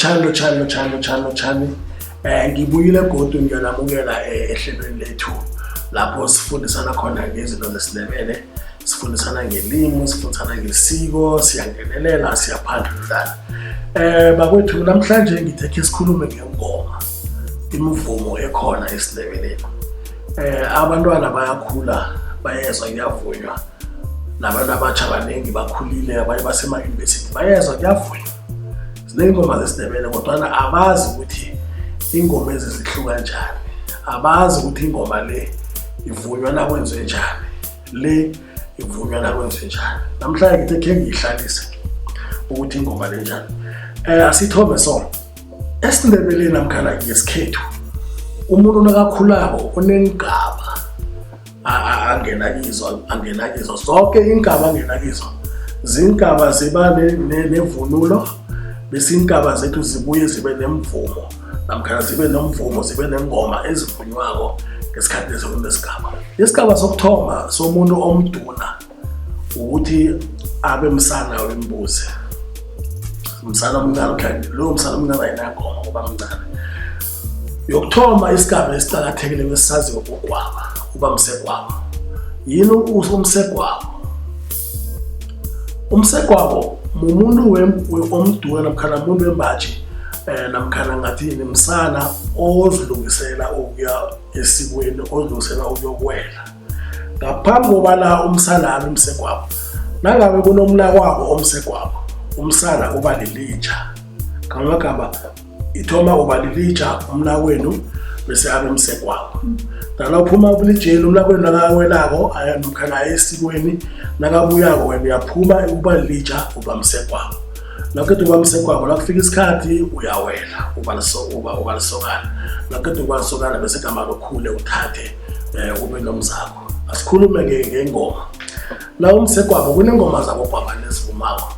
Lotshani. Ngibuyile godu ngiyanamukela ehlelweni lethu lapho sifundisana khona ngezinto zesiNdebele, sifundisana ngelimi, sifundisana ngesiko, siyangenelela, siyaphandlulana. Bakwethu namhlanje ngithe sikhulume ngengoma, imvumo ekhona esiNdebeleni. Abantwana bayakhula, bayezwa kuyavunywa. Nabantu abatsha abaningi bakhulile, abanye basema-university bayezwa kuyavunywa. Zinengoma zesiNdebele kodwa abazi ukuthi ingoma ezi zihluka njani. Abazi ukuthi ingoma le ivunywa nakwenziwe njani. Le ivunywa nakwenziwe njani. Namhlanje ngithe ngihlalise ukuthi ingoma le njani. Asithome so. EsiNdebeleni namkhana ngesikhethu. Umuntu nakakhulako unengaba angena kizo zonke ingaba angena kizo. Zingaba ziba nevunulo bese ingaba zethu zibuye zibe nemvumo. Namkhana zibe nomvumo, zibe nengoma ezivunywako ngesikhathi lesigaba. Isigaba sokuthoma somuntu omduna ukuthi abe msana wembuzi. Umsana omncane kanti lo msana omncane ayinangoma ngoba mncane. Yokuthoma isigaba esiqhakathekile besisazi ngokwaba, uba msegwabo. Yini umsegwabo? Umsegwabo umuntu omduna namkhana umuntu wembaji namkhana ngathi nemsana ozilungisela ukuya esikweni, ozilungisela ukuyokwela. Ngaphambi kobana umsana abe umsegwabo, nangabe kunomnakwabo omsegwabo, umsana uba lilitsha. Ngamagama ithoma uba lilitsha umnakwenu bese abe umsegwabo. Dala uphuma kulijeli umnakwenu nakawelako namkhana esikweni, nakabuyako wena uyaphuma uba lilitsha uba umsegwabo. Nakho uba umsegwabo lakufika isikhathi uyawela uba lisokana. Nakho uba lisokana bese igama lokhule uthathe ube nomzakho. Asikhulume ngengoma. La umsegwabo kunengoma zabogwaba nezivumako.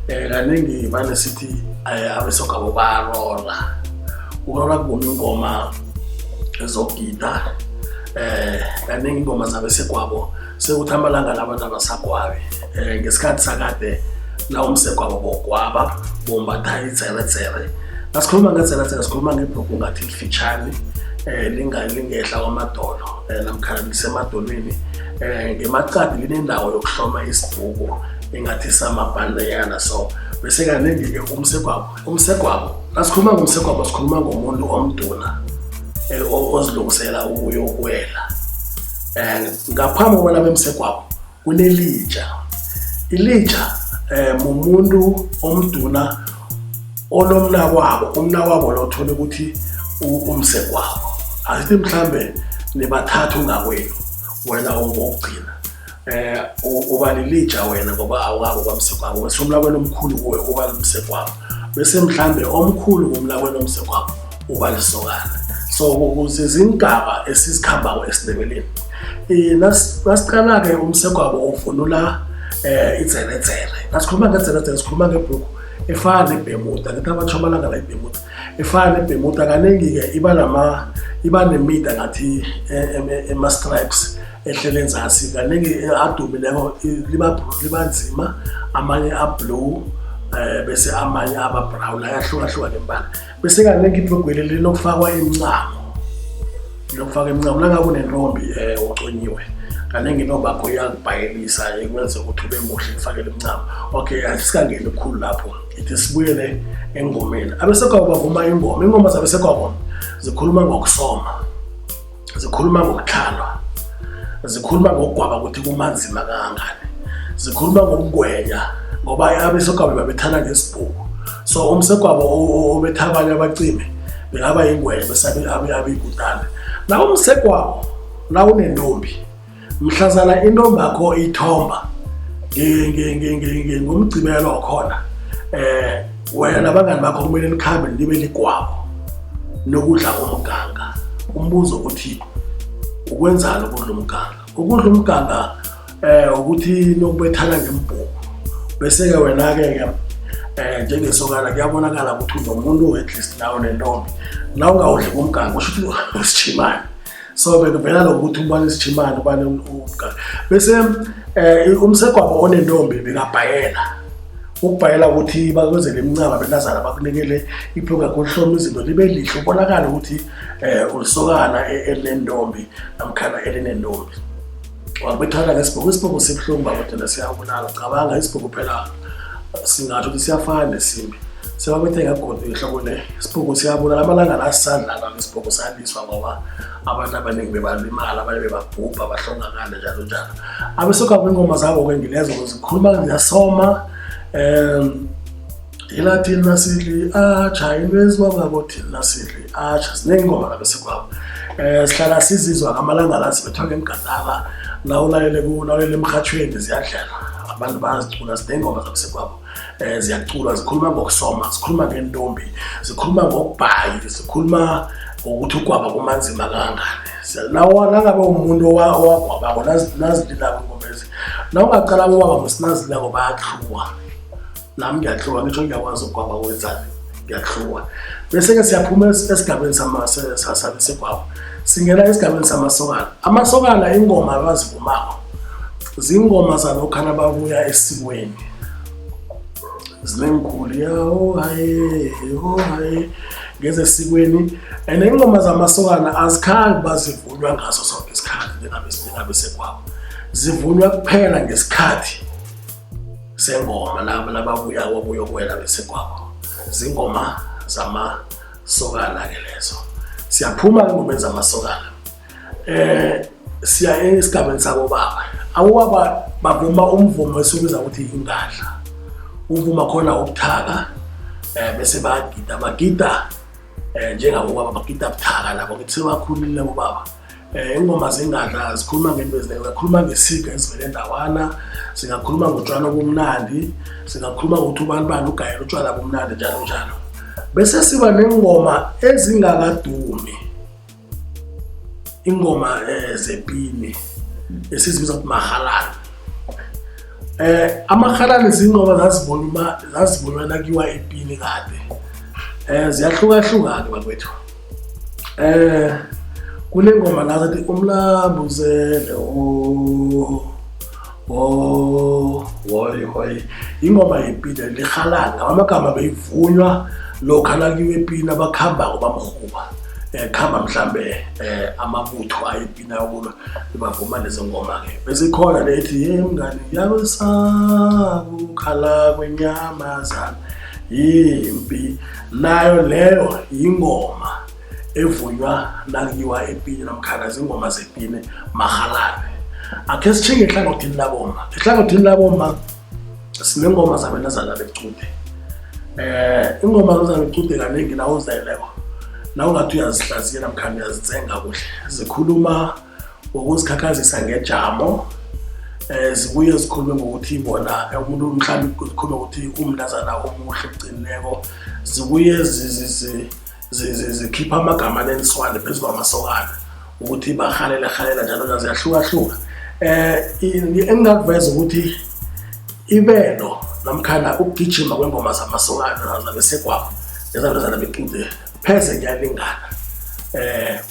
Kaningi bane sithi abesogwabo barola. Urola kuvuma ingoma ezogida. Kaningi ingoma zabesegwabo sekuthi amalanga labantu abasagwabi. Ngesikhathi sakade la umsegwabo bogwaba bombatha itsere. Asikhuluma ngetsere, sikhuluma ngebhuku ngathi lifitshane lingehla kwamadolo namkhana lisemadolweni. Ngemaqadi linendawo yokuhloma isibhuku engathi samabhandanyana. So bese kaningi umsegwabo asikhuluma ngomsegwabo, sikhuluma ngomuntu omduna ozilungisela ukuyokwela. Ngaphambi kobana bemsegwabo kunelitsha. Ilitsha umuntu omduna onomnakwabo, umnakwabo lo thole ukuthi umsegwabo. Asithi mhlambe nibathathu ngakwenu wena ongokugcina. Uba lilitsha wena ngoba awukabe kwamsegwabo, bese umnakwenu omkhulu kuwe uba umsegwabo. Bese mhlambe omkhulu kumnakwenu omsegwabo uba lisokana. So kuzizingaba esisikhambako esiNdebeleni. Nasiqala ke umsegwabo uvunula itsere. Nasikhuluma ngetsere, sikhuluma ngebhuku efana nebhemuda. Ngithi abatshomalanga la ibhemuda. Efana nebhemuda kaningi ke iba nemida ngathi ema-stripes ehlele enzasi. Kaningi adumileko liba nzima, amanye ablue bese amanye aba-brown, ayahluka ngembala. Bese kaningi ibhugweli linokufakwa imincamo. Nangabe unentombi uconyiwe, kaningi intombi yakho iyakubhayelisa ikwenza ukuthi ube muhle ifakele imincamo. Okay, asikangeni kukhulu lapho. Ithi sibuyele engomeni. Abesegwabo bavuma ingoma. Ingoma zabesegwabo zikhuluma ngokusoma, zikhuluma ngokuhlalwa, zikhuluma ngokugwaba ukuthi kumanzima kangangani, zikhuluma ngokugwenya ngoba abesegwabo babethana ngesibhuku. So umsegwabo obetha abanye abacime bengaba yingwenya bese abikudala. La umsegwabo la unentombi, mhlazana intombi yakho ithomba ngomgcibelo khona, wena nabangani bakho kumele nikhambe libe ligwabo nokudla umganga. Umbuzo uthi ukwenzani ukudla umganga? Ukudla umganga ukuthi nokubethana ngembhuku. Bese ke wena ke njengesokana kuyabonakala ukuthi unomuntu at least nawo nentombi. La ungawudli umganga usho ukuthi usijimani. So bekuvela lokuthi ubani isijimani ubani umganga. Bese umsegwabo onentombi bekabhayela ukubhayela ukuthi bakwenzele imincaba benazana bakunikele iprogram konhloma izinto libe lihle ubonakala ukuthi ulisokana elinendombi namkhana elinendombi wabethana ngesibhuku isibhuku sibhlungu bakuthi siyabulala cabanga isibhuku phela singathi ukuthi siyafana nesimbi sebabethe ngagodo ihloko le isibhuku siyabulala amalanga nasandla la isibhuku saliswa ngoba abantu abaningi bebalimala abanye bebabhubha bahlongakala njalo njalo abesoka kwengoma zabo kwengilezo zikhuluma ngiyasoma ilathini nasidli acha inwezi bababothi nasidli acha sinengoma labesekwabo sihlala sizizwa ngamalanga la sibethwa ngemgadala nawulalele emhathweni ziyadlela abantu bazicula sinengoma zabesekwabo ziyacula zikhuluma ngokusoma zikhuluma ngentombi zikhuluma ngokubhayi zikhuluma ngokuthi ukwaba kumanzima kangangani nawo nangabe umuntu owagwabako nazililako ingomezi nawungacala ubaba musinazilako bayahluwa nami ngiyahluwa ngisho ngiyakwazi ukwaba kwenzani ngiyahluwa bese-ke siyaphuma esigabeni sabesekwabo singena esigabeni samasokana amasokana ingoma abazivumako zingoma zalokhana babuya esikweni zinemkhulu yawo haye ngezesikweni and ingoma zamasokana azikhange bazivunywa ngaso sonke isikhathi njengabesekwabo zivunywa kuphela ngesikhathi sengoma nababuya kuwela besekwabo zingoma zamasokana ke lezo siyaphuma ingoma zamasokana siya esigabeni sabo baba awubaba bavuma umvumo esibiza ukuthi ingadla uvuma khona ubuthaka bese bagida njengabo baba bagida buthaka nabo ukuthi sebakhulile bobaba ingoma zingadla zikhuluma ngento eziningi zikhuluma ngesika ezivele endawana singakhuluma ngotshwala bomnandi singakhuluma ngokuthi ubani ugayela utshwala bomnandi njalo njalo bese siba nengoma ezingakadumi ingoma zepini esizibiza ukuthi mahalani amahalani zingoma zazivunywa nakiwa epini kade ziyahluka-hluka-ke bakwethu kunengoma la zathi umlambuzele hoyi ingoma yepini lihalanga amagama beyivunywa lokha nakiwe epini abakhambako bamhuba khamba mhlambe amabutho ayipina ukuba bavuma lezo ngoma ke bese khona lethi mngani yabesabu khala kwenyamazana impi nayo leyo ingoma evunywa nakiwa epini namkhana zingoma zepini mahalane akhe sichinge ehlangothini laboma ehlangothini laboma sinengoma zabenazana becude ingoma zabecude kaningi nawo uzayileko nawo ngathi uyazihlaziya namkhana uyazitsenga kuhle zikhuluma ngokuzikhakhazisa ngejamo zibuye zikhulume ngokuthi bona umuntu mhlawumbe zikhuluma ukuthi umntazana omuhle ucinileko zibuye zikhipha amagama neniswane phezu kwamasokana ukuthi bahalela njalo ziyahluka-hluka engingakuveza ukuthi ibelo namkhana ukugijima kwengoma zamasokana zabesekwabo nezabezana becude pheze kuyalingana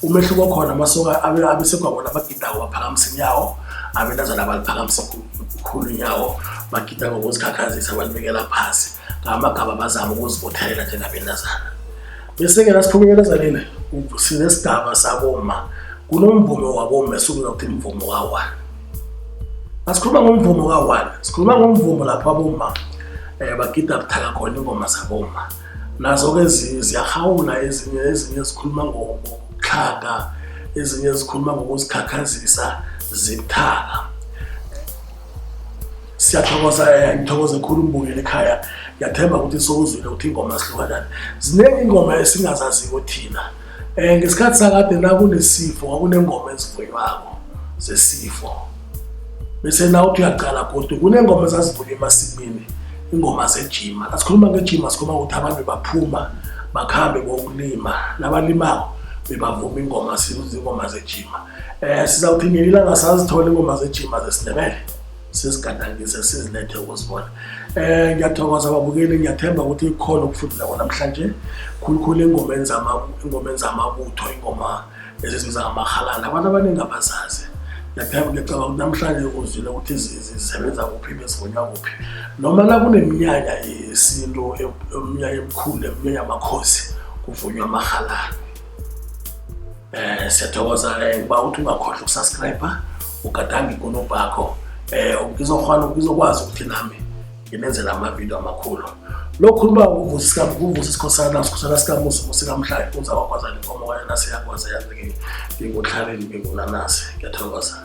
umehluko khona amasoka abesekwabo nabagidako baphakamisa inyawo abentazana baliphakamisa khulu inyawo bagida ngokuzikhakhazisa balibekela phasi ngamagaba bazama ukuzibothelela njengabentazana bese-ke nasiphumelelezanile sinesigaba saboma kunomvumo waboma esikubiza ukuthi mvumo ka-1 asikhuluma ngomvumo ka-1 sikhuluma ngomvumo lapho aboma bagida buthaka khona ingoma zaboma nazo-ke ziyahawula ezinye zikhuluma ngokuxhaga ezinye zikhuluma ngokuzikhakhazisa zibuthaka siyathokoza ngithokoze khulu umbukeli ekhaya ngiyathemba ukuthi sokuzwile ukuthi ingoma zihluka njani ziningi ingoma esingazaziko thina ngesikhathi sakade nakunesifo kwakunengoma ezivunywako zesifo bese nawuthi uyaqala kodwa kunengoma ezazivunywa emasimini ingoma zejima asikhuluma ngejima sikhuluma ukuthi abantu baphuma bakhambe ngokulima nabalimako bebavuma ingoma ingoma zejima sizawuthi ngelila ngasazithola ingoma zejima zesiNdebele sesigadangise sizilethe ukuzibona ngiyathokoza ababukeli ngiyathemba ukuthi ikhona ukufundela namhlanje khulukhulu ingoma zamabutho ingoma ezizibiza ngamahalana abantu abaningi abazazi ngiyacabanga namhlanje uzwile ukuthi zisebenza kuphi besivunywa kuphi noma la kuneminyanya yesintu eminyanya emikhulu eminyanya yamakhosi kuvunywa amahalani. Siyathokoza ngiba uthi ungakhohlwa ukusubscribe ugadange igunubhu yakho ngizokwazi ukuthi nami nginenzela amavidiyo amakhulu. Lokhu kuba uVusi Skosana sikamusi sikamhlanje uzawakwazi inkomo kanye nasiyakwazi yazi nginguthaleni ngingunanasi. Ngiyathokoza.